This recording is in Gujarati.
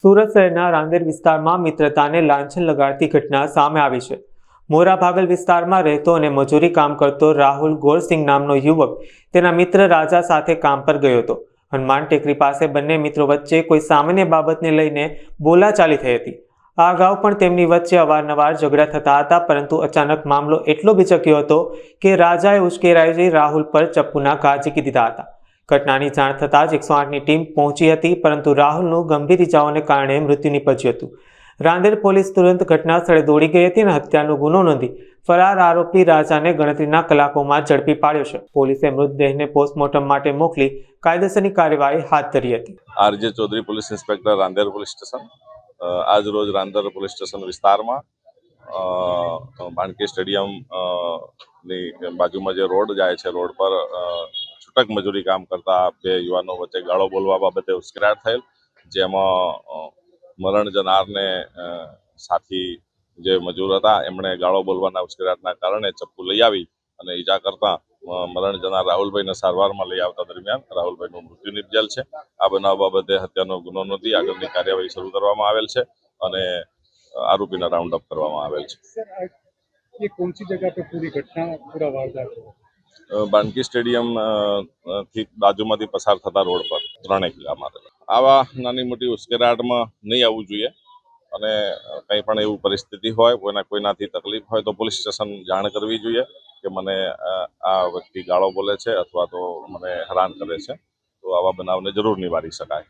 સુરત શહેરના રાંદેર વિસ્તારમાં મિત્રતાને લાંછન લગાડતી ઘટના સામે આવી છે। મોરા ભાગલ વિસ્તારમાં રહેતો અને મજૂરી કામ કરતો રાહુલ ગોરસિંહ નામનો યુવક તેના મિત્ર રાજા સાથે કામ પર ગયો હતો। હનુમાન ટેકરી પાસે બંને મિત્રો વચ્ચે કોઈ સામાન્ય બાબતને લઈને બોલાચાલી થઈ હતી। આ અગાઉ પણ તેમની વચ્ચે અવારનવાર ઝઘડા થતા હતા, પરંતુ અચાનક મામલો એટલો ભીચક્યો હતો કે રાજાએ ઉશ્કેરાઈ જઈ રાહુલ પર ચપ્પુના ઘા ઝીકી દીધા હતા। ઘટનાની જાણ થતાં જ 108ની ટીમ પહોંચી હતી, પરંતુ રાહુલનું ગંભીર ઇજાઓને કારણે મૃત્યુ નીપજ્યું હતું। રાંદેર પોલીસ તુરંત ઘટના સ્થળે દોડી ગઈ હતી અને હત્યાનો ગુનો નોંધી ફરાર આરોપી રાજાને ગણતરીના કલાકોમાં ઝડપી પાડ્યો છે। પોલીસે મૃતદેહને પોસ્ટમોર્ટમ માટે મોકલી કાયદેસરની કાર્યવાહી હાથ ધરી હતી। RJ Chaudhari police inspector Rander police station આજ રોજ રાંદેર પોલીસ સ્ટેશન વિસ્તારમાં બાણકી સ્ટેડિયમ ની બાજુમાં જે રોડ જાય છે, રોડ પર છૂટક મજૂરી કામ કરતા બે યુવાનો વચ્ચે ગાળો બોલવા બાબતે ઉશ્કેરાટ થયેલ, જેમાં મરણ જનારને સાથી જે મજૂર હતા એમણે ગાળો બોલવાના ઉશ્કેરાટના કારણે ચપ્પુ લઈ આવી અને ઈજા કરતા મરણ જનાર રાહુલભાઈને સારવારમાં લઈ આવતા દરમિયાન રાહુલભાઈનું મૃત્યુ નિપજેલ છે। આ બનાવ બાબતે હત્યાનો ગુનો નોંધી આગળની કાર્યવાહી શરૂ કરવામાં આવેલ છે અને આરોપીને રાઉન્ડ અપ કરવામાં આવેલ છે। ये कौन सी जगह पे पूरी घटना पूरा वारदात हुआ? બાણકી સ્ટેડિયમ થી બાજુમાંથી પસાર થતા રોડ પર 3 કિલોમીટર આવા નાની મોટી ઉશ્કેરાટમાં નહીં આવવું જોઈએ અને કંઈ પણ એવું પરિસ્થિતિ હોય, કોઈનાથી તકલીફ હોય તો પોલીસ સ્ટેશન જાણ કરવી જોઈએ કે મને આ વ્યક્તિ ગાળો બોલે છે અથવા તો મને હેરાન કરે છે, તો આવા બનાવને જરૂર નિવારી શકાય।